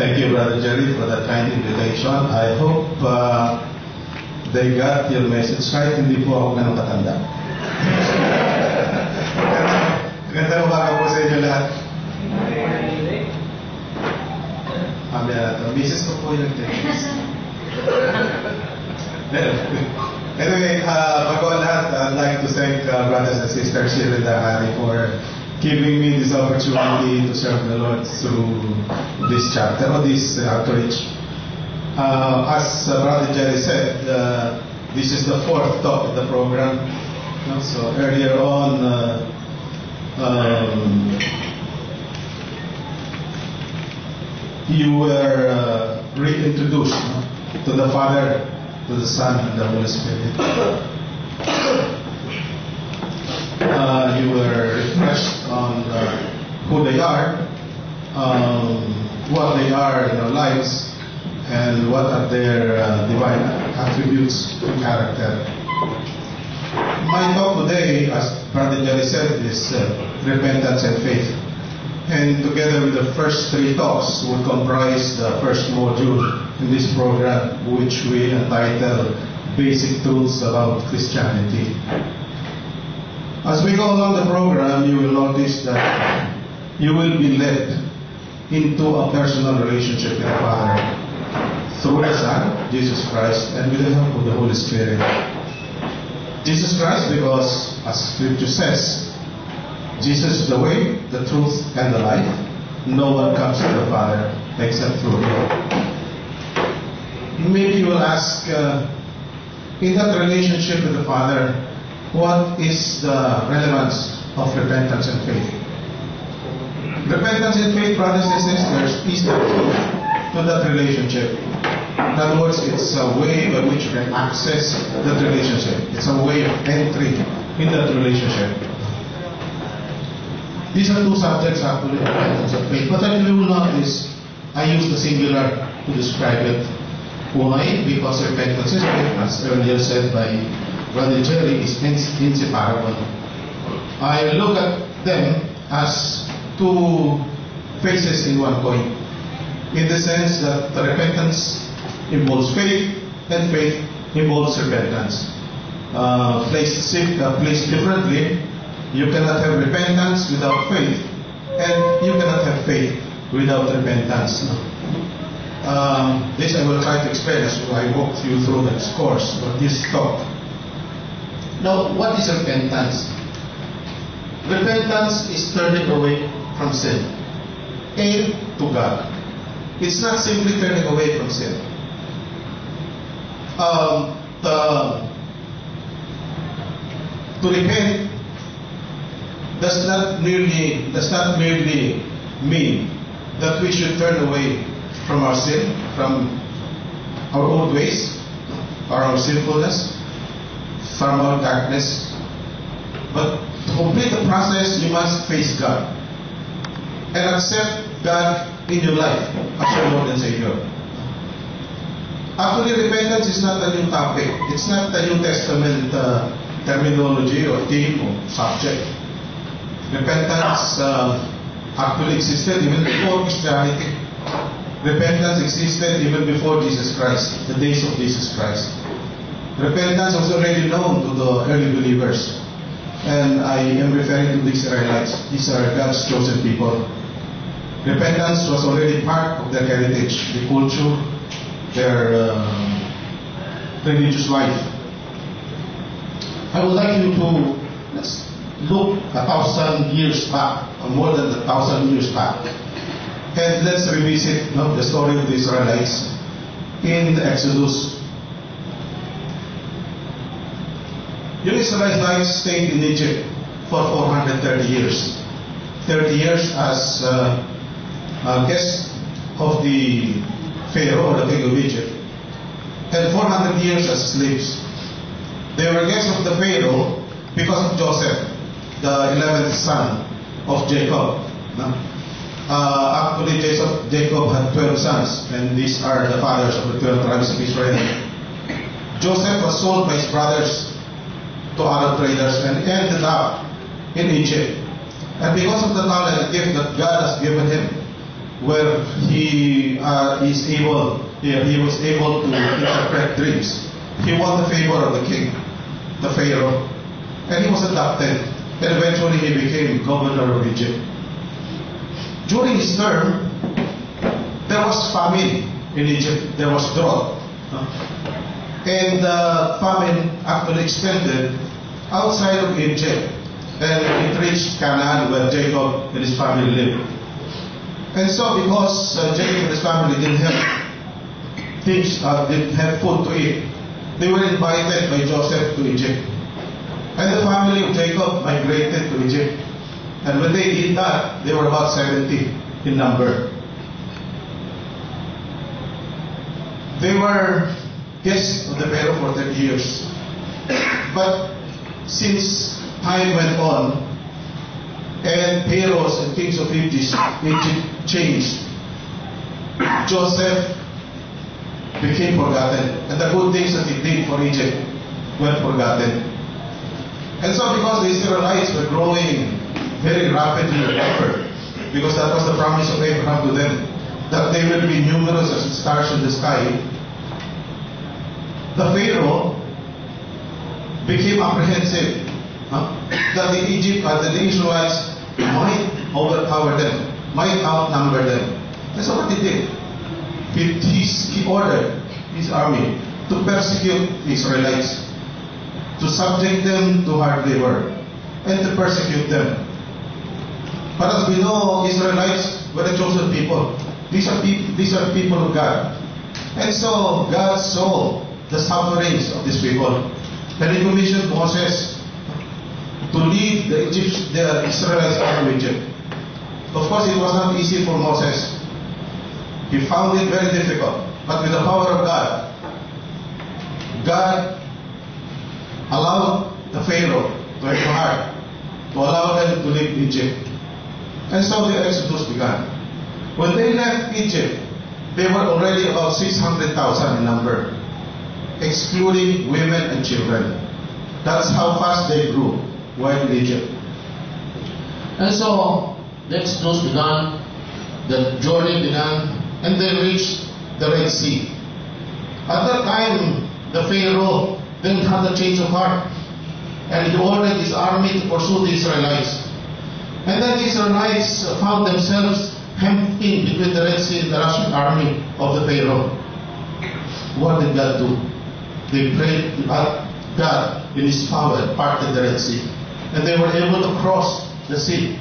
Thank you, Brother Jerry, for that kind invitation. I hope they got your message right. Hindi po ako ganun katanda. Ganda umaga po sa inyo lahat. Misis ko po yung text. Anyway, bago ang lahat, I'd like to thank brothers and sisters here in Dahari for giving me this opportunity to serve the Lord through this chapter or this outreach. As Brother Jerry said, this is the fourth talk of the program. So earlier on, you were reintroduced to the Father, to the Son, and the Holy Spirit. You were refreshed on who they are, what they are in our lives, and what are their divine attributes and character. My talk today, as Brother Jerry said, is repentance and faith. And together with the first three talks will comprise the first module in this program, which we entitle Basic Truths About Christianity. As we go along the program, you will notice that you will be led into a personal relationship with the Father through the Son, Jesus Christ, and with the help of the Holy Spirit. Jesus Christ, because as Scripture says, Jesus is the way, the truth, and the life. No one comes to the Father except through Him. Maybe you will ask, in that relationship with the Father, what is the relevance of repentance and faith? Repentance and faith, brothers and sisters, is the key to that relationship. In other words, it's a way by which you can access that relationship. It's a way of entry in that relationship. These are two subjects actually, repentance and faith. But if you will notice, I use the singular to describe it. Why? Because repentance and faith, as earlier said by Brother Jerry, is inseparable. I look at them as two faces in one coin, in the sense that the repentance involves faith, and faith involves repentance. Placed differently, you cannot have repentance without faith, and you cannot have faith without repentance. This I will try to explain as I walk you through this course or this talk. Now, what is repentance? Repentance is turning away from sin and to God. It's not simply turning away from sin. To repent does not merely mean that we should turn away from our sin, from our old ways, or our sinfulness, from our darkness. But to complete the process, you must face God and accept God in your life as your Lord and Savior. Actually, repentance is not a new topic. It's not a New Testament terminology or theme or subject. Repentance actually existed even before Christianity. Repentance existed even before Jesus Christ, the days of Jesus Christ. Repentance was already known to the early believers. And I am referring to the Israelites. These are God's chosen people. Repentance was already part of their heritage, their culture, their religious life. I would like you to let's look 1,000 years back, or more than 1,000 years back, and let's revisit the story of the Israelites in the Exodus. The Israelites stayed in Egypt for 430 years. 30 years as guests of the Pharaoh, or the king of Egypt, and 400 years as slaves. They were guests of the Pharaoh because of Joseph, the 11th son of Jacob. Actually, Jacob had 12 sons, and these are the fathers of the 12 tribes of Israel. Joseph was sold by his brothers to Arab traders and ended up in Egypt. And because of the talent and gift that God has given him, where he was able to interpret dreams. He won the favor of the king, the Pharaoh, and he was adopted. And eventually he became governor of Egypt. During his term, there was famine in Egypt. There was drought. And the famine actually extended outside of Egypt. And it reached Canaan, where Jacob and his family lived. And so because Jacob and his family didn't have food to eat, they were invited by Joseph to Egypt. And the family of Jacob migrated to Egypt. And when they did that, they were about 70 in number. They were guests of the Pharaoh for 30 years. But since time went on, and pharaohs and kings of Egypt changed, Joseph became forgotten, and the good things that he did for Egypt were forgotten. And so because the Israelites were growing very rapidly in number, because that was the promise of Abraham to them, that they will be numerous as the stars in the sky, the Pharaoh became apprehensive that the Israelites might overpower them, might outnumber them. That's what he did. He ordered his army to persecute the Israelites, to subject them to hard labor, and to persecute them. But as we know, Israelites were the chosen people. These are people of God. And so God saw the sufferings of these people. And he commissioned Moses to lead the Israelites out of Egypt. Of course, it was not easy for Moses. He found it very difficult. But with the power of God, God allowed the Pharaoh to have a heart to allow them to leave Egypt. And so the Exodus began. When they left Egypt, they were already about 600,000 in number, excluding women and children. That's how fast they grew while in Egypt. And so the Exodus began, the journey began, and they reached the Red Sea. At that time, the Pharaoh then had a change of heart, and he ordered his army to pursue the Israelites. And then the Israelites found themselves hemmed in between the Red Sea and the Russian army of the Pharaoh. What did God do? They prayed that God in His power parted the Red Sea, and they were able to cross the sea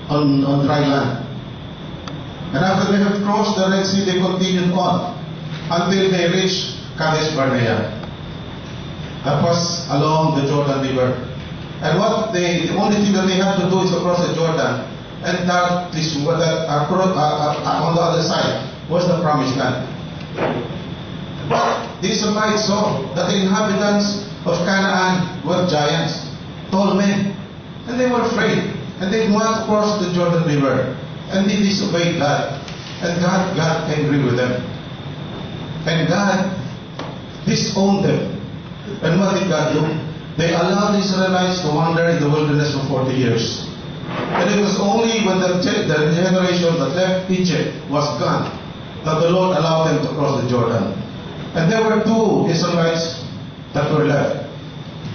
on dry land. And after they had crossed the Red Sea, they continued on until they reached Kadesh Barnea. That was along the Jordan River. And the only thing that they had to do is to cross the Jordan, and on the other side was the Promised Land. But the Israelites saw that the inhabitants of Canaan were giants, tall men, and they were afraid, and they didn't want to cross the Jordan River, and they disobeyed God, and God got angry with them, and God disowned them. And what did God do? They allowed the Israelites to wander in the wilderness for 40 years. And it was only when the generation that left Egypt was gone that the Lord allowed them to cross the Jordan. And there were two Israelites that were left,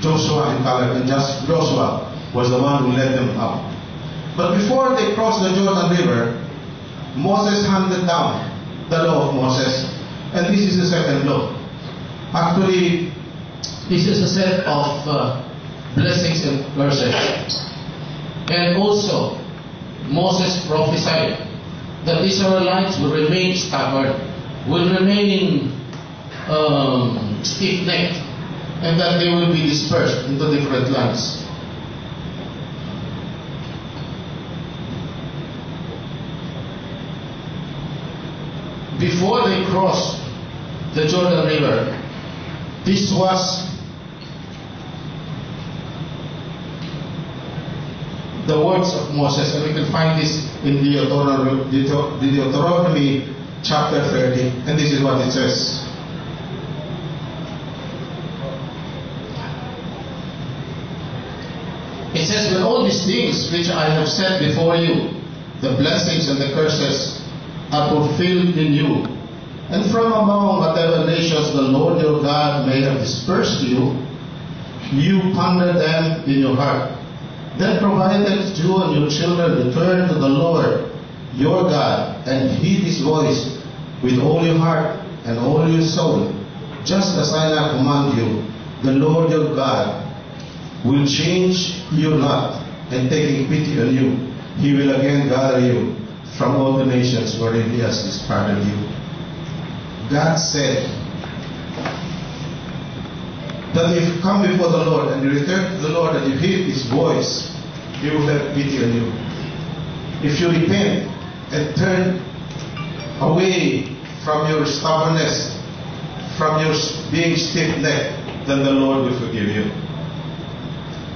Joshua and Caleb, and just Joshua was the one who led them out. But before they crossed the Jordan River, Moses handed down the law of Moses. And this is the second law. Actually, this is a set of blessings and curses. And also, Moses prophesied that the Israelites will remain stubborn, will remain stiff-necked, and that they will be dispersed into different lands. Before they crossed the Jordan River, this was the words of Moses, and we can find this in Deuteronomy chapter 30, and this is what it says. It says, "When all these things which I have set before you, the blessings and the curses, are fulfilled in you. And from among whatever nations the Lord your God may have dispersed you, you ponder them in your heart. Then provided you and your children return to the Lord your God and heed his voice with all your heart and all your soul, just as I now command you, the Lord your God will change your lot, and taking pity on you, he will again gather you from all the nations wherein he has discarded you. God said that if you come before the Lord and you return to the Lord and you hear his voice, he will have pity on you. If you repent and turn away from your stubbornness, from your being stiff-necked, then the Lord will forgive you.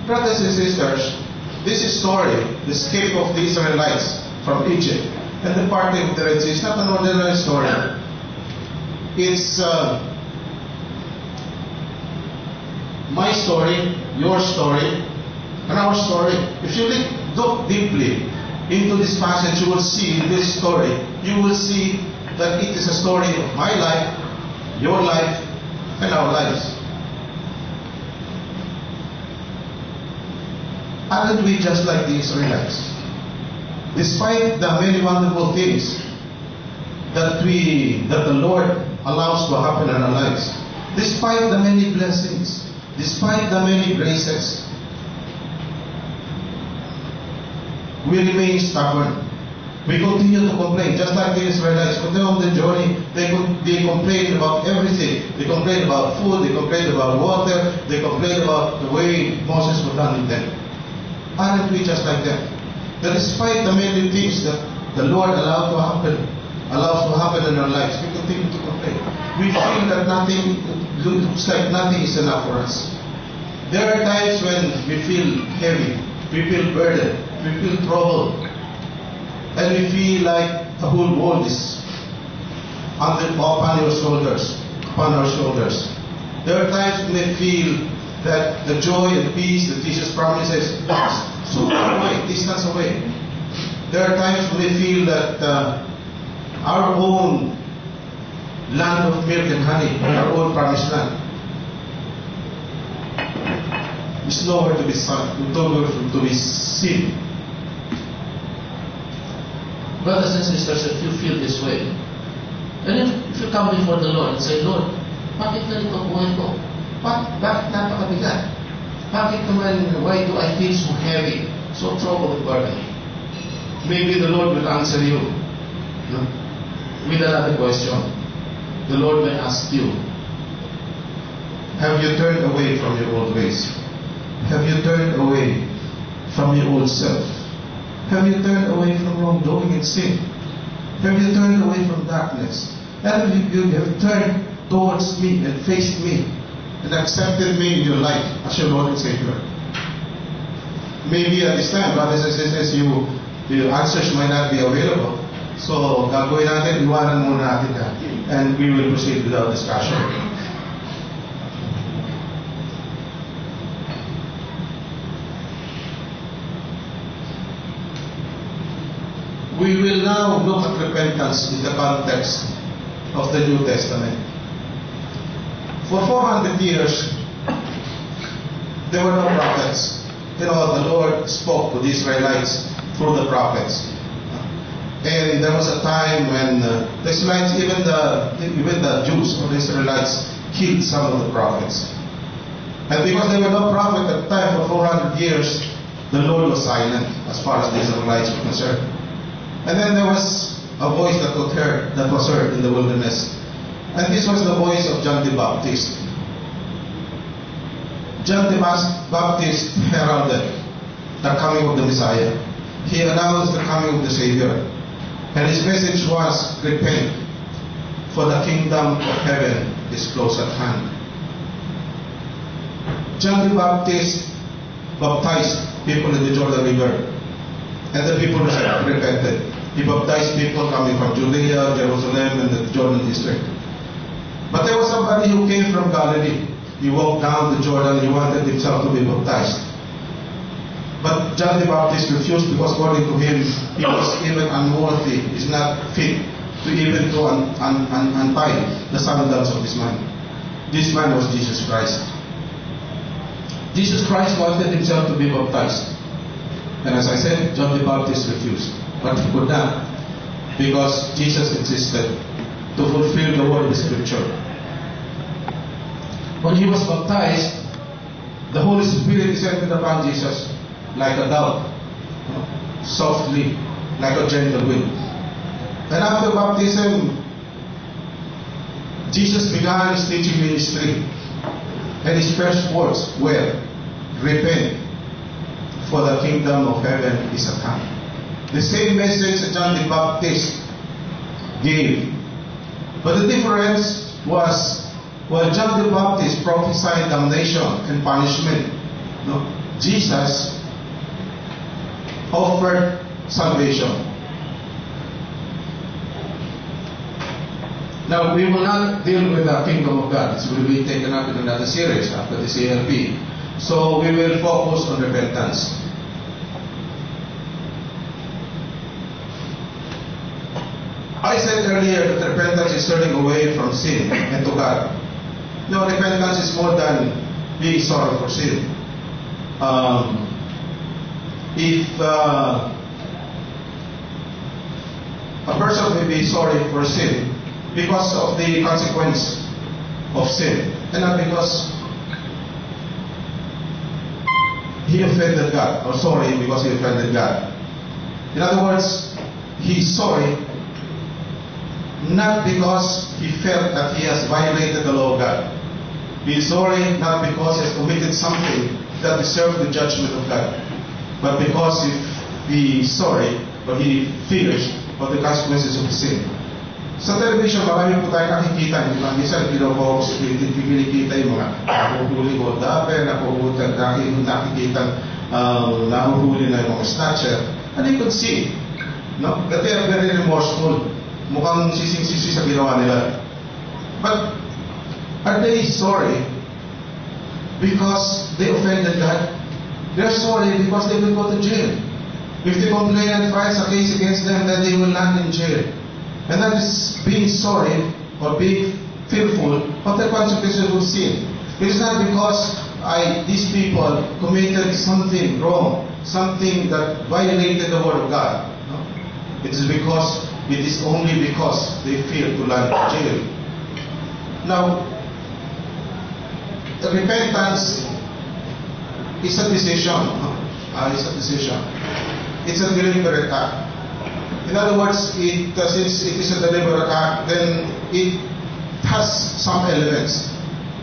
Brothers and sisters, this story, the escape of the Israelites from Egypt and the parting of the Red Sea, is not an ordinary story. It's my story, your story, and our story. If you look deeply into this passage, you will see this story. You will see that it is a story of my life, your life, and our lives. Aren't we just like the Israelites? Despite the many wonderful things that the Lord allows to happen in our lives, despite the many blessings, despite the many graces, we remain stubborn. We continue to complain, just like the Israelites. When they're on the journey, they complain about everything. They complain about food, they complain about water, they complain about the way Moses was done with them. Aren't we just like them? That despite the many things that the Lord allows to happen in our lives, we continue to complain. We feel that nothing looks like nothing is enough for us. There are times when we feel heavy, we feel burdened, we feel troubled, and we feel like the whole world is upon our shoulders. There are times when we feel that the joy and peace that Jesus promises is so far away, distance away. There are times when we feel that our own land of milk and honey, our own promised land, is nowhere to be seen. Brothers and sisters, if you feel this way, and if you come before the Lord and say, Lord, bakit ganito buhay ko? Bakit napakabigat? Bakit naman, why do I feel so heavy, so troubled and burdened? Maybe the Lord will answer you with another question. The Lord may ask you, have you turned away from your old ways? Have you turned away from your old self? Have you turned away from wrongdoing and sin? Have you turned away from darkness? Have you turned towards me and faced me and accepted me in your life as your Lord and Savior? Maybe at this time, brothers and sisters, the answers might not be available. So, gagawin natin, iwanan muna natin yan, and we will proceed without discussion. We will now look at repentance in the context of the New Testament. For 400 years, there were no prophets. The Lord spoke to the Israelites through the prophets. And there was a time when the Israelites, even the Jews or the Israelites, killed some of the prophets. And because there were no prophet at the time for 400 years, the Lord was silent as far as the Israelites were concerned. And then there was a voice that was heard in the wilderness. And this was the voice of John the Baptist. John the Baptist heralded the coming of the Messiah. He announced the coming of the Savior. And his message was, repent, for the kingdom of heaven is close at hand. John the Baptist baptized people in the Jordan River. And the people repented. He baptized people coming from Judea, Jerusalem, and the Jordan district. But there was somebody who came from Galilee. He walked down the Jordan. He wanted himself to be baptized. But John the Baptist refused because according to him, he was even unworthy. He's not fit to even to untie the sandals of this man. This man was Jesus Christ. Jesus Christ wanted himself to be baptized. And as I said, John the Baptist refused. But he could not, because Jesus insisted to fulfill the word of the Scripture. When he was baptized, the Holy Spirit descended upon Jesus like a dove, softly, like a gentle wind. And after baptism, Jesus began his teaching ministry. And his first words were, "Repent, for the kingdom of heaven is at hand." The same message that John the Baptist gave. But the difference was, while John the Baptist prophesied damnation and punishment, Jesus offered salvation. Now, we will not deal with the kingdom of God. This will be taken up in another series after the CLP. So we will focus on repentance. I said earlier that repentance is turning away from sin and to God. No, repentance is more than being sorry for sin. If a person may be sorry for sin because of the consequence of sin, and not because he offended God, or sorry because he offended God. In other words, he's sorry not because he felt that he has violated the law of God. He's sorry not because he has committed something that deserved the judgment of God, but because he is sorry, but he fears of the consequences of his sin. Sa television, marami po tayo nakikita. Minsan, pinikita yung mga nahuhuli ko dapat, nakikita nahuhuli na yung mga snatcher. And you could see, no? That they are very remorseful. Mukhang sising-sisi sa ginawa nila. But, are they sorry because they offended God? They're sorry because they will go to jail. If the complainant files a case against them, then they will land in jail. And that is being sorry or being fearful of the consequences of sin. It is not because these people committed something wrong, something that violated the word of God. No? It is only because they fear to land in jail. Now, the repentance is a decision. It's a decision. It's a deliberate act. In other words, since it is a deliberate act, then it has some elements.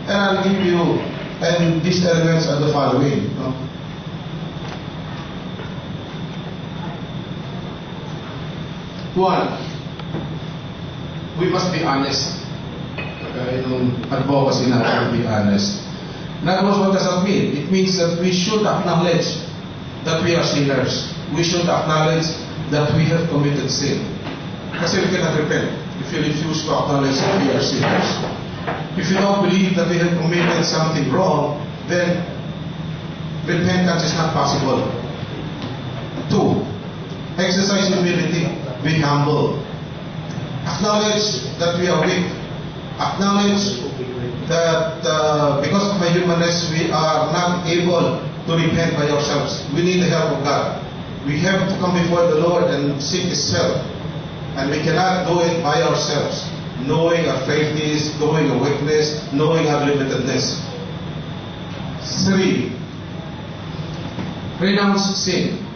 And I'll give you, and these elements are the following. One, we must be honest. Advocacy natin to be honest. Now, what does that mean? It means that we should acknowledge that we are sinners. We should acknowledge that we have committed sin. Kasi we cannot repent if you refuse to acknowledge that we are sinners. If you don't believe that we have committed something wrong, then repentance is not possible. Two, exercise humility. Be humble. Acknowledge that we are weak. Acknowledge that because of my humanness, we are not able to repent by ourselves. We need the help of God. We have to come before the Lord and seek His help. And we cannot do it by ourselves, knowing our frailties, knowing our weakness, knowing our limitedness. Three, renounce sin.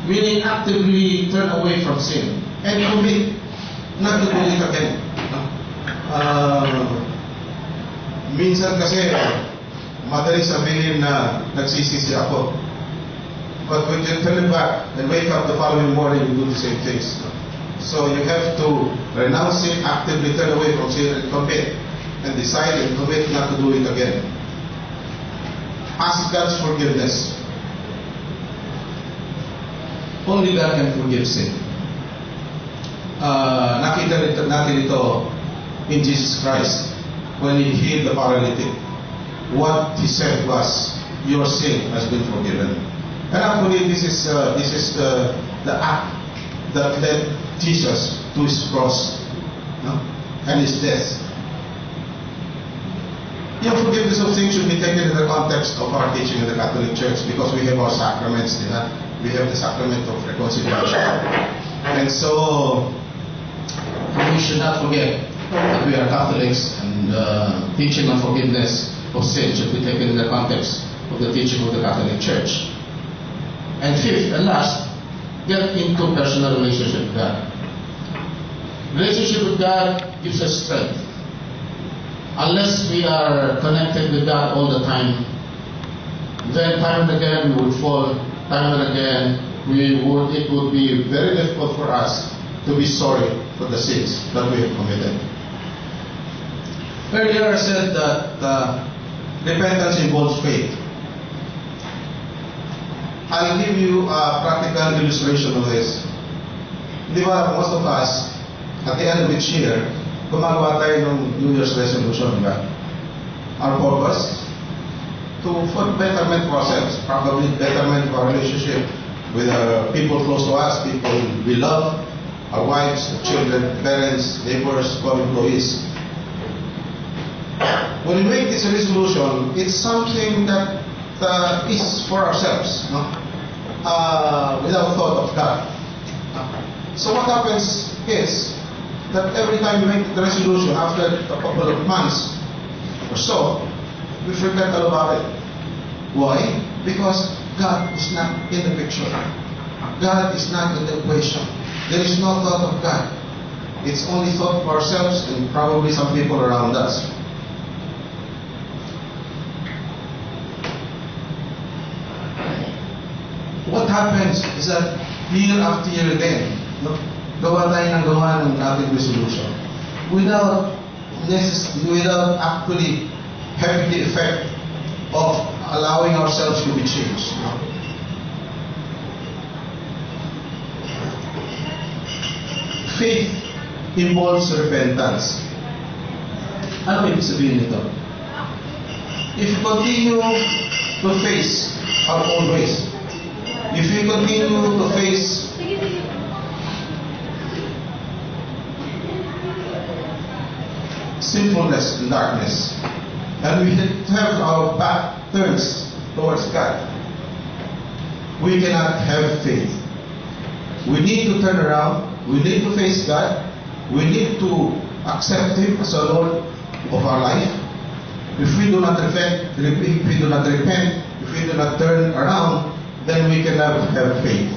Meaning actively turn away from sin and commit not to do it again. Minsan kasi madali sabihin na nagsisisi ako. But when you turn back and wake up the following morning, you do the same things. So you have to renounce it, actively turn away from sin and commit, and decide and commit not to do it again. Ask God's forgiveness. Only God can forgive sin. Nakita natin ito in Jesus Christ when He healed the paralytic. What He said was, "Your sin has been forgiven." And I believe this is the act that led Jesus to his cross, no? And his death. Yung forgiveness of sins should be taken in the context of our teaching in the Catholic Church, because we have our sacraments, we have the sacrament of reconciliation. And so, we should not forget that we are Catholics, and teaching on forgiveness of sin should be taken in the context of the teaching of the Catholic Church. And fifth and last, get into personal relationship with God. Relationship with God gives us strength. Unless we are connected with God all the time, then time and again we would fall, time and again it would be very difficult for us to be sorry for the sins that we have committed. Earlier I said that repentance involves faith. I'll give you a practical illustration of this. Di ba, most of us, at the end of each year, gumagawa tayo ng New Year's resolution, di ba? Our purpose, for betterment of ourselves, probably betterment of our relationship with people close to us, people we love, our wives, children, parents, neighbors, co-employees. When we make this resolution, it's something that is for ourselves, no? Without thought of God. So what happens is that every time we make the resolution, after a couple of months or so, we forget all about it. Why? Because God is not in the picture. God is not in the equation. There is no thought of God. It's only thought of ourselves and probably some people around us. What happens is that year after year again, no? Gawa tayo ng gawa ng ating resolution without actually having the effect of allowing ourselves to be changed. No? Faith involves repentance. Ano ibig sabihin nito? If we continue to face our own ways, if we continue to face sinfulness and darkness, and we have our back turns towards God, we cannot have faith. We need to turn around. We need to face God. We need to accept Him as the Lord of our life. If we do not repent, if we do not turn around, then we cannot have faith.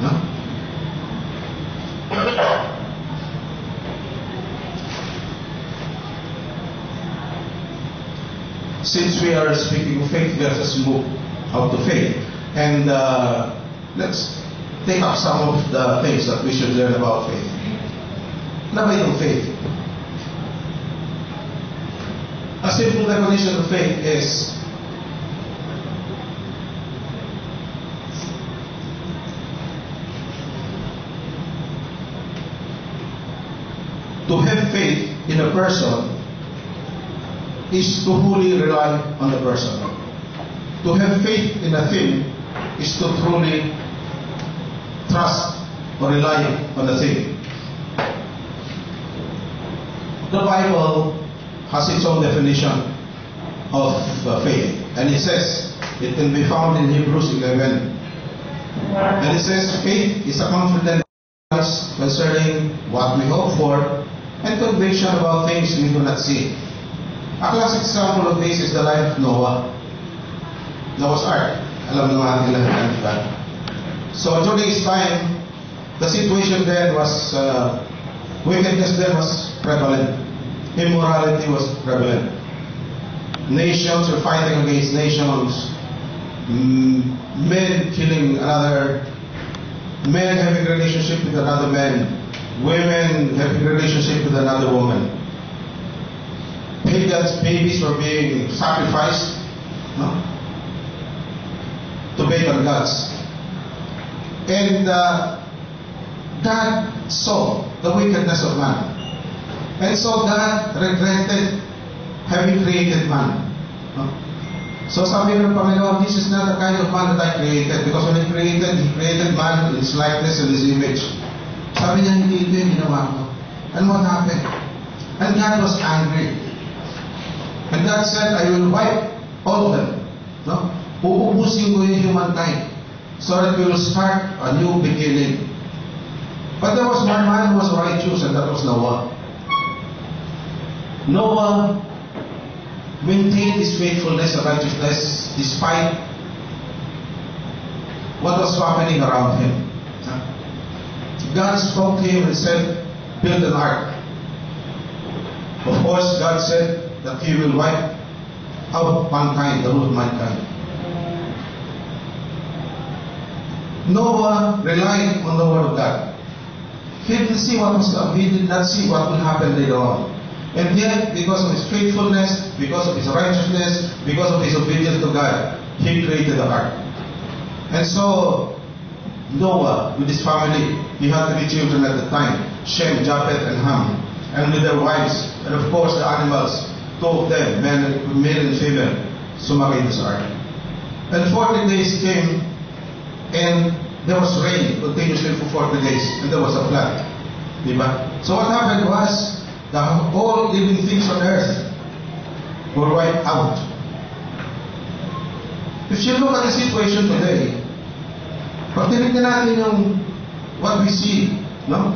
No? Since we are speaking of faith, let us move out to faith. And let's take up some of the things that we should learn about faith. Ano ba yung faith? A simple definition of faith is to have faith in a person is to fully rely on the person. To have faith in a thing is to truly trust or rely on the thing. The Bible has its own definition of faith, and it says, it can be found in Hebrews 11. And it says, faith is a confident concerning what we hope for and conviction about things we do not see. A classic example of this is the life of Noah. Noah's Ark. Alam naman nila yan, di ba? So during his time, the situation then was, wickedness then was prevalent. Immorality was prevalent. Nations were fighting against nations. Men killing another. Men having a relationship with another man. Women having a relationship with another woman. Pagans, babies were being sacrificed, no? To pagan gods. And God saw the wickedness of man. And so God regretted having created man. No? So sabi ng Panginoon, this is not the kind of man that I created. Because when He created man in His likeness and His image. Sabi niya, hindi ito yung ginawa ko. And what happened? And God was angry. And God said, I will wipe all of them. No? Uubusin ko yung humankind so that we will start a new beginning. But there was one man who was righteous, and that was Noah. Noah maintained his faithfulness and righteousness despite what was happening around him. God spoke to him and said, build an ark. Of course, God said that He will wipe out mankind, the whole mankind. Noah relied on the word of God. He did not see what will happen later on. And yet, because of his faithfulness, because of his righteousness, because of his obedience to God, he created the ark. And so, Noah, with his family, he had 3 children at the time, Shem, Japheth, and Ham, and with their wives, and of course the animals, 2 of them, male and female, sumakay in this ark. And 40 days came, and there was rain continuously for 40 days, and there was a flood. Diba? So what happened was, the all living things on earth were wiped out. If you look at the situation today, pag tinignan natin yung what we see, no?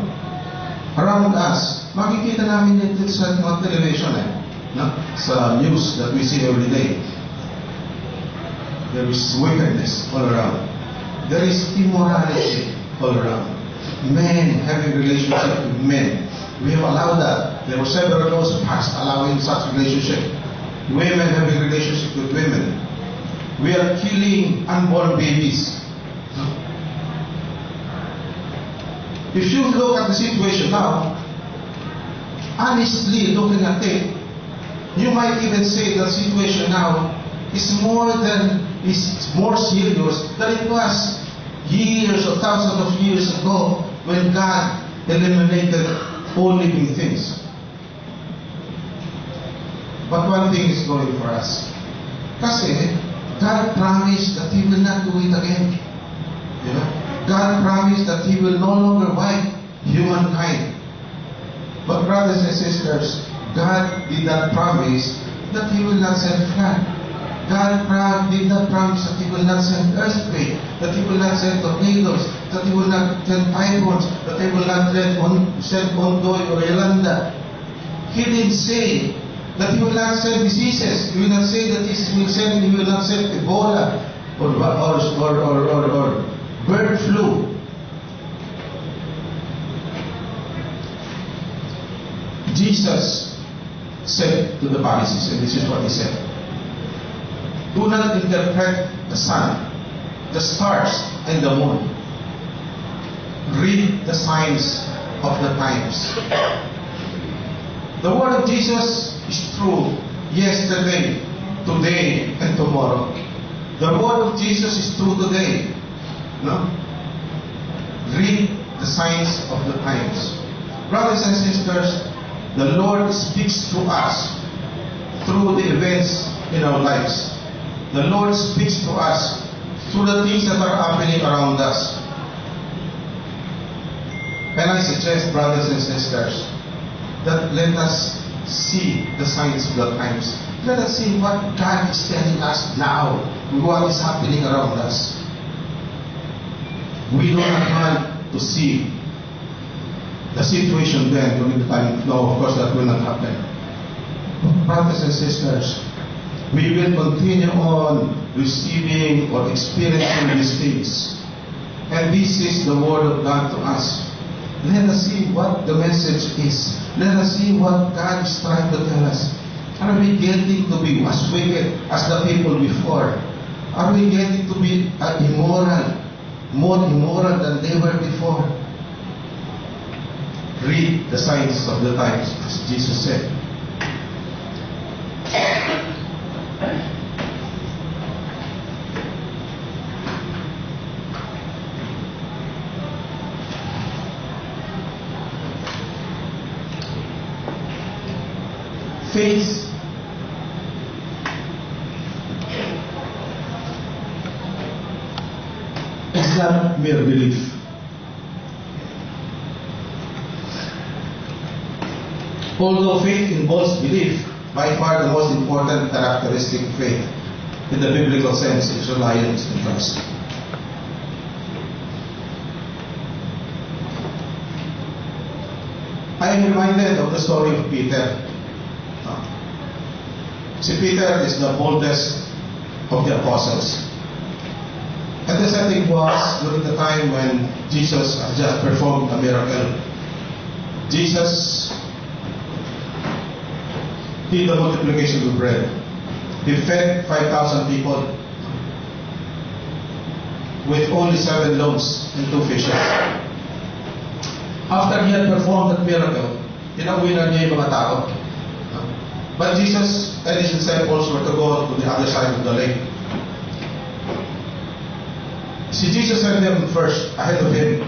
Around us, makikita namin ito sa mga television, no? Sa news that we see every day. There is wickedness all around. There is immorality all around. Men having relationship with men. We have allowed that. There were several laws passed allowing such relationship. Women having relationship with women. We are killing unborn babies. If you look at the situation now, honestly looking at it, you might even say the situation now is more serious than it was years or thousands of years ago when God eliminated all living things. But one thing is going for us. Kasi God promised that He will not do it again. You know? God promised that He will no longer wipe humankind. But brothers and sisters, God did not promise that He will not send flood. God did not promise that He will not send earthquake, that He will not send tornadoes, that He will not send typhoons, that He will not send Ondoy or Yolanda. He didn't say that He will not send diseases. He will not say that He will not send Ebola or bird flu. Jesus said to the Pharisees, and this is what He said: do not interpret the sun, the stars, and the moon. Read the signs of the times. The word of Jesus is true yesterday, today, and tomorrow. The word of Jesus is true today. No? Read the signs of the times. Brothers and sisters, the Lord speaks to us through the events in our lives. The Lord speaks to us through the things that are happening around us. And I suggest, brothers and sisters, that let us see the signs of the times. Let us see what God is telling us now, what is happening around us. We do not want to see the situation then during the time. No, of course that will not happen. But brothers and sisters, we will continue on receiving or experiencing these things. And this is the word of God to us. Let us see what the message is. Let us see what God is trying to tell us. Are we getting to be as wicked as the people before? Are we getting to be immoral, more immoral than they were before? Read the signs of the times, as Jesus said. Faith is not mere belief. Although faith involves belief, by far the most important characteristic of faith in the biblical sense is reliance and trust. I am reminded of the story of Peter. See, Peter is the boldest of the apostles. And the setting was during the time when Jesus had just performed a miracle. Jesus did the multiplication of bread. He fed 5,000 people with only 7 loaves and 2 fishes. After he had performed that miracle, tinawin na niya yung mga tao. But Jesus and his disciples were to go to the other side of the lake. See, Jesus sent them first, ahead of him,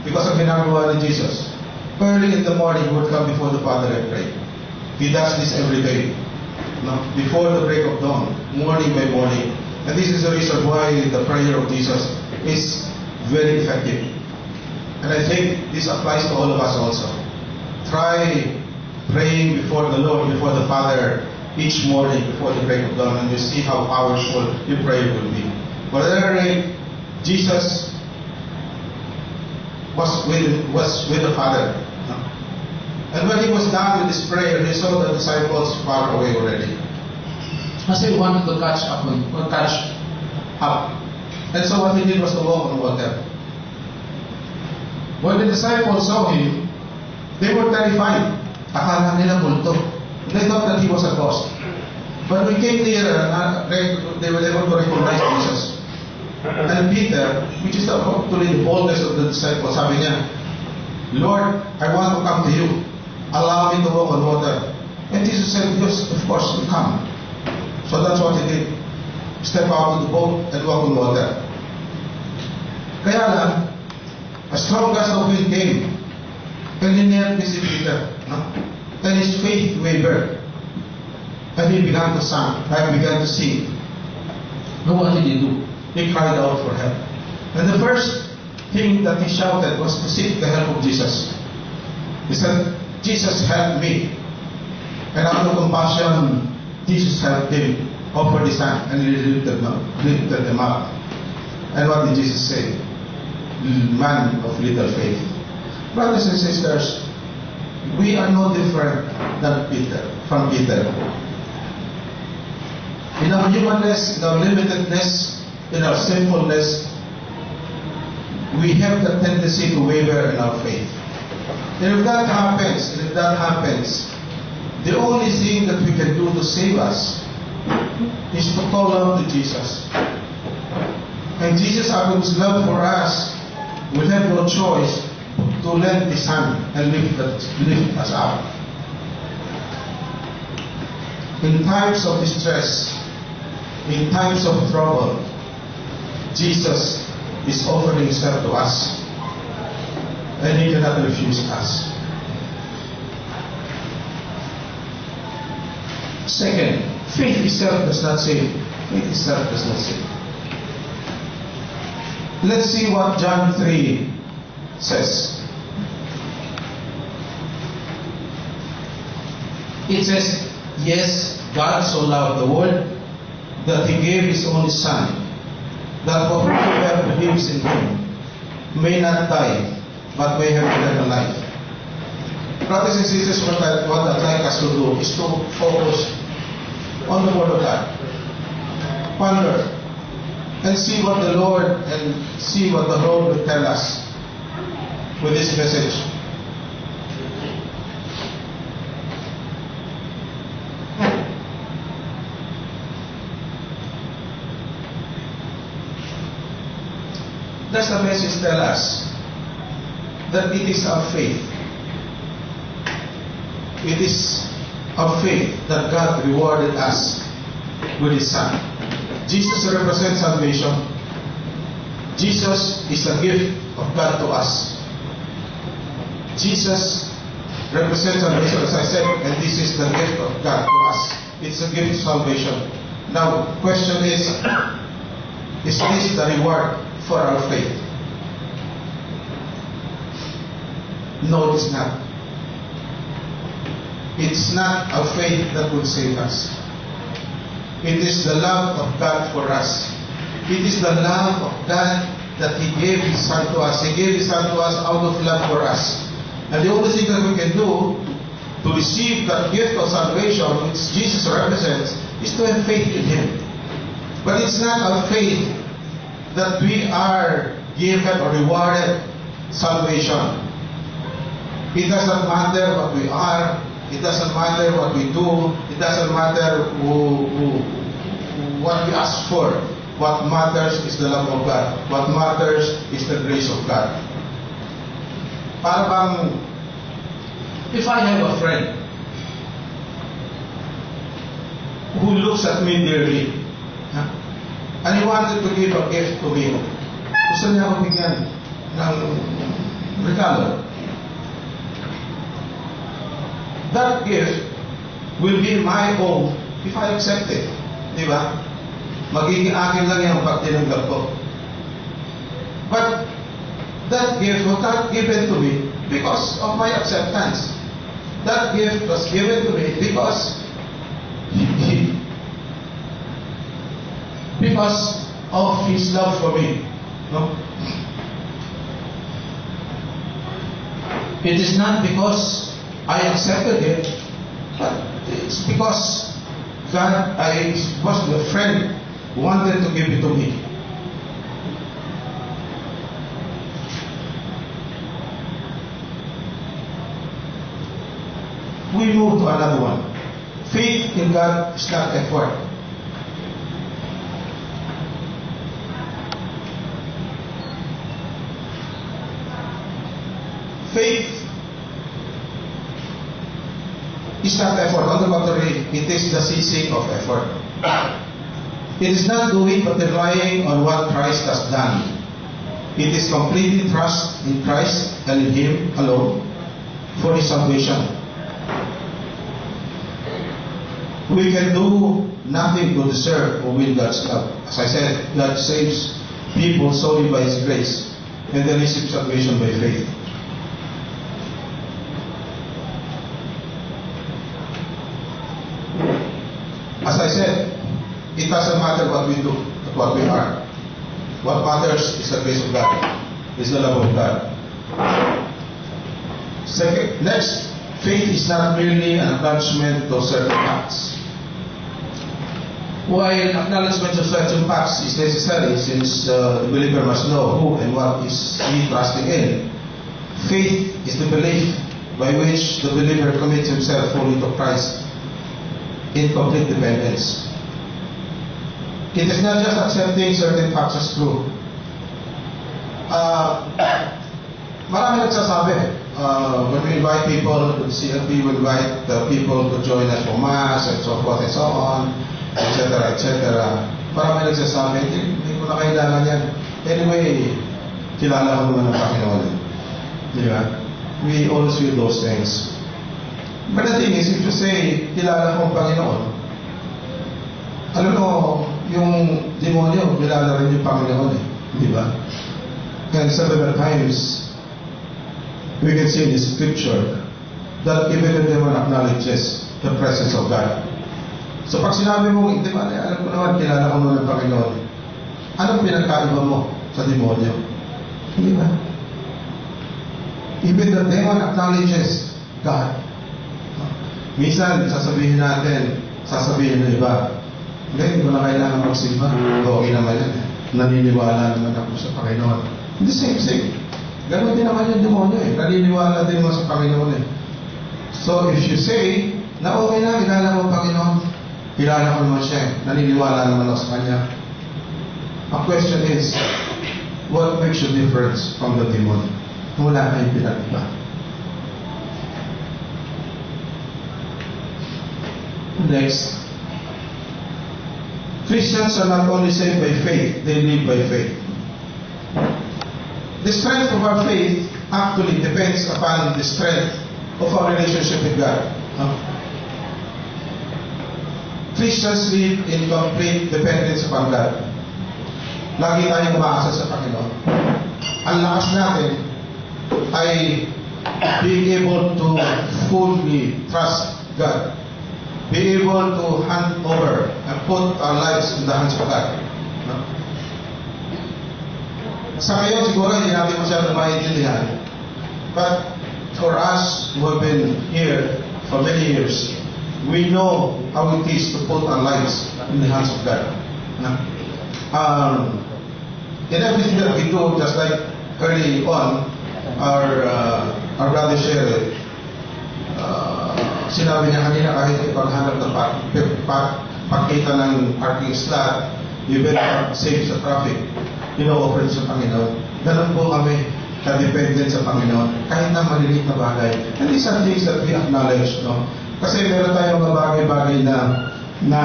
because ang ginagawa ni Jesus. Early in the morning, he would come before the Father and pray. He does this every day. Before the break of dawn, morning by morning. And this is the reason why the prayer of Jesus is very effective. And I think this applies to all of us also. Try praying before the Lord, before the Father, each morning before the break of dawn, and you see how powerful your prayer will be. But at any rate, Jesus was with the Father. And when he was done with his prayer, he saw the disciples far away already. As he wanted to catch up. And so what he did was to walk on water. When the disciples saw him, they were terrified. Akala nila multo. They thought that he was a ghost. But when he came nearer, they were able to recognize Jesus. And Peter, which is actually the boldest of the disciples, sabi niya, Lord, I want to come to you. Allow me to walk on water. And Jesus said, yes, of course, you come. So that's what he did. Step out of the boat and walk on water. Kaya lang, as strong as the wind came, and he knelt beside Peter, and his faith wavered. And he began to sing. And what did he do? He cried out for help. And the first thing that he shouted was to seek the help of Jesus. He said, Jesus, help me. And out of compassion, Jesus helped him, offered his hand, and he lifted them up. And what did Jesus say? Man of little faith. Brothers and sisters, we are no different from Peter. In our humanness, in our limitedness, in our sinfulness, we have the tendency to waver in our faith. And if that happens, the only thing that we can do to save us is to call out to Jesus. And Jesus, out of his love for us, will have no choice to lend his hand and lift us up. In times of distress, in times of trouble, Jesus is offering himself to us, and he cannot refuse us. Second, faith itself does not save. Faith itself does not save. Let's see what John 3 says. It says, yes, God so loved the world that he gave his only Son, that whoever believes in him may not die, but may have eternal life. Brothers and sisters, what I'd like us to do is to focus on the Word of God. Ponder and see what the Lord will tell us with this message. Does the message tell us that it is our faith? It is our faith that God rewarded us with his Son. Jesus represents salvation. Jesus is a gift of God to us. Jesus represents salvation, as I said, and this is the gift of God to us. It's a gift of salvation. Now, the question is this the reward for our faith? No, it is not. it's not our faith that will save us. It is the love of God for us. It is the love of God that He gave His Son to us. He gave His Son to us out of love for us. And the only thing that we can do to receive that gift of salvation, which Jesus represents, is to have faith in Him. But it's not our faith that we are given or rewarded salvation. It doesn't matter what we are. It doesn't matter what we do. It doesn't matter what we ask for. What matters is the love of God. What matters is the grace of God. Para bang, if I have a friend who looks at me dearly, and he wanted to give a gift to me, gusto niya ako bigyan ng regalo. That gift will be my own if I accept it. Di ba? Magiging akin lang yan pag tinanggap ko. But that gift was not given to me because of my acceptance. That gift was given to me because of His love for me. No? It is not because I accepted it, but it's because God, I was the friend who wanted to give it to me. We move to another one. Faith in God is not effort. Faith is not effort. On the contrary, it is the ceasing of effort. It is not doing but relying on what Christ has done. It is completely trust in Christ and in Him alone for His salvation. We can do nothing to deserve or win God's love. As I said, God saves people solely by His grace, and they receive salvation by faith. As I said, it doesn't matter what we do, but what we are. What matters is the grace of God, is the love of God. Second, next, faith is not merely an acknowledgement of certain facts. While acknowledgement of certain facts is necessary, since the believer must know who and what is he trusting in, faith is the belief by which the believer commits himself fully to Christ in complete dependence. It is not just accepting certain facts as true. Marami nagsasabi, when we invite people to the CLP, we invite people to join us for Mass and so forth and so on, etc., etc. Marami nagsasabi, hindi ko na kailangan yan. Anyway, kilala ko naman ng Panginoon. Di ba? We always feel those things. But the thing is, if you say, kilala ko ang Panginoon, alam mo, yung demonyo, kilala rin yung Panginoon eh. Di ba? And several times, we can see in the scripture that even the demon acknowledges the presence of God. So pag sinabi mo, di ba, alam ko naman, kilala ko naman ng Panginoon, anong pinagkaiba mo sa demonyo? Di ba? Even the demon acknowledges God. Minsan, sasabihin ng iba, hindi ko na kailangan magsimba. Okay naman yan. Naniniwala naman ako sa Panginoon. The same thing. Ganon din naman yung demonyo eh. Naniniwala din naman sa Panginoon eh. So if you say, na okay na, kilala ko ang Panginoon, kilala ko naman siya eh. Naniniwala naman ako sa Kanya. Ang question is, what makes you difference from the demon? Wala kayong pinag-iba. Next, Christians are not only saved by faith, they live by faith. The strength of our faith actually depends upon the strength of our relationship with God. Christians live in complete dependence upon God. Lagi tayong umaasa sa Panginoon. Ang lakas natin ay being able to fully trust God, be able to hand over and put our lives in the hands of God. No? Sa ngayon, siguro hindi natin masyadong maintindihan. But for us who have been here for many years, we know how it is to put our lives in the hands of God. No? In everything that we do, just like early on, our brother shared, sinabi niya kanina kahit ipaghanap ng pagkita ng parking slot, even save sa traffic, ino-offer sa Panginoon. Ganun po kami ka-dependent sa Panginoon, kahit na maliliit na bagay. And these are things that we acknowledge, no? Kasi meron tayong mga bagay-bagay na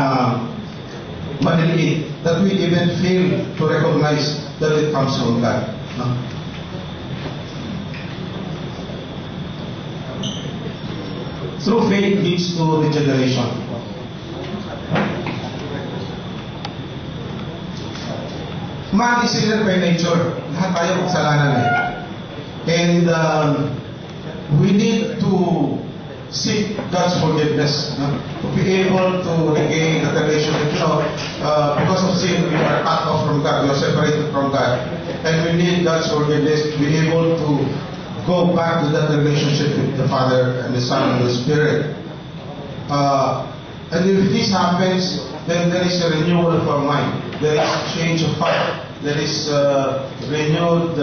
maliliit, that we even fail to recognize that it comes from God. No? Through faith leads to regeneration. Man is sinner by nature. Lahat tayo kasalanan eh. And we need to seek God's forgiveness. No? To be able to regain that relationship. Because of sin, we are cut off from God. We are separated from God. And we need God's forgiveness to be able to go back to that relationship with the Father and the Son and the Spirit. And if this happens, then there is a renewal of our mind. There is a change of heart. There is renewed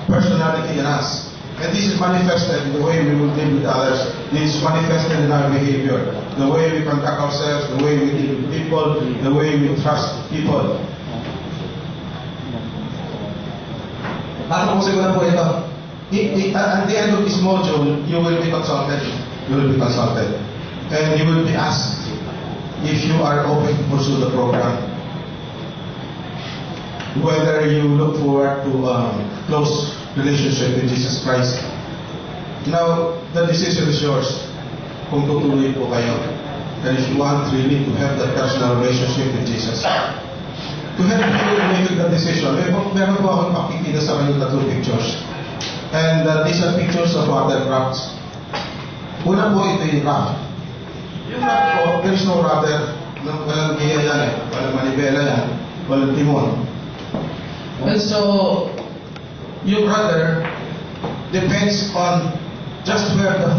personality in us. And this is manifested in the way we will deal with others. This is manifested in our behavior. The way we conduct ourselves, the way we deal with people, the way we trust people. Tapusin ko na po ito. At the end of this module, you will be consulted. You will be consulted. And you will be asked if you are open to pursue the program. Whether you look forward to a close relationship with Jesus Christ. Now, the decision is yours. Kung tutuloy po kayo. And if you want really to have that personal relationship with Jesus. To help you make that decision, meron po akong pakikita sa kanyang tatlong pictures. And these are pictures of watercrafts. Una po ito yung raft. Yung raft po, there is no rudder. Walang giya yan eh. Walang manibela yan. Walang timon. And so, your rudder depends on just where the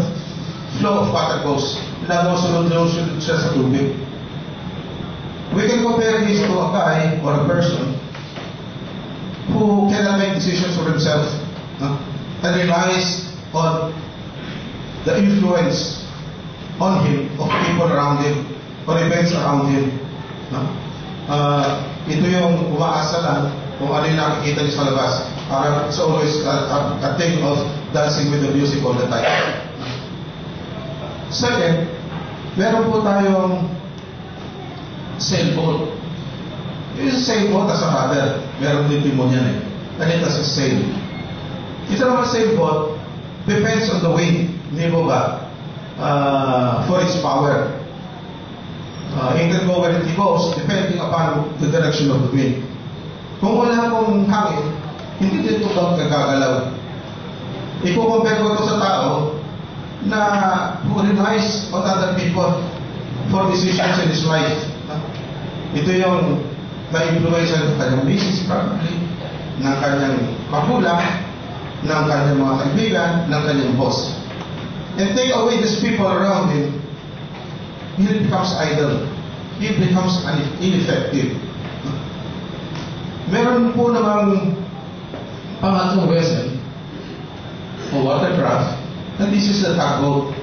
flow of water goes. Sunod-sunod siya sa tubig. We can compare this to a guy or a person who cannot make decisions for himself. And relies on the influence on him of people around him or events around him. Ito yung umaasa lang kung ano yung nakikita niyo sa labas. Parang it's always a thing of dancing with the music all the time. Second, meron po tayong sailboat. Yung sailboat as a rudder, meron din timon yan eh. And it has a sail. Ito naman sailboat depends on the wind, hindi mo ba? For its power. It can go where it goes depending upon the direction of the wind. Kung wala pong hangin, hindi din ito kagagalaw. Iko-compare ko ito sa tao na who relies on other people for decisions in his life. Ito yung ma-influence ng kanyang business probably, ng kanyang magulang, ng kanyang mga kaibigan, ng kanyang boss. And take away these people around him, he becomes idle. He becomes ineffective. Meron po namang pangatlong vessel o watercraft, and this is the tugboat.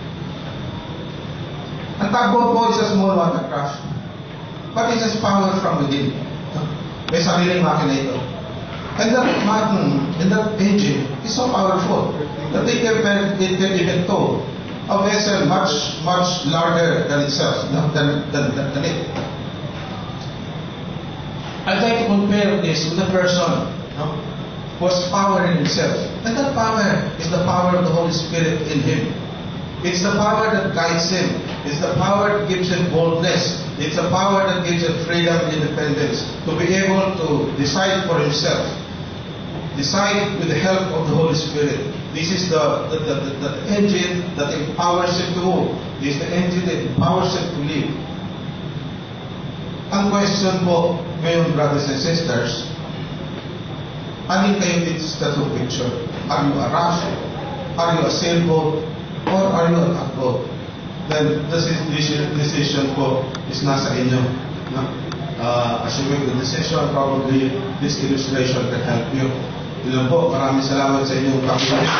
Ang tugboat po is a small watercraft, but it has power from within. May sariling makina ito. And that engine is so powerful that it can even tow a vessel much larger than itself, than it. I'd like to compare this with a person who has power in himself. And that power is the power of the Holy Spirit in him. It's the power that guides him. It's the power that gives him boldness. It's the power that gives him freedom and independence to be able to decide for himself. decide with the help of the Holy Spirit. This is the engine that empowers him to move. This is the engine that empowers him to live. Ang question po ngayon, brothers and sisters, alin kayo dito sa tatlong picture? Are you a rash? Are you a sailboat? Or are you a tugboat? Then the decision po is nasa inyo. No? As you make the decision, probably this illustration can help you. Yun po, maraming salamat sa inyong pakikinig.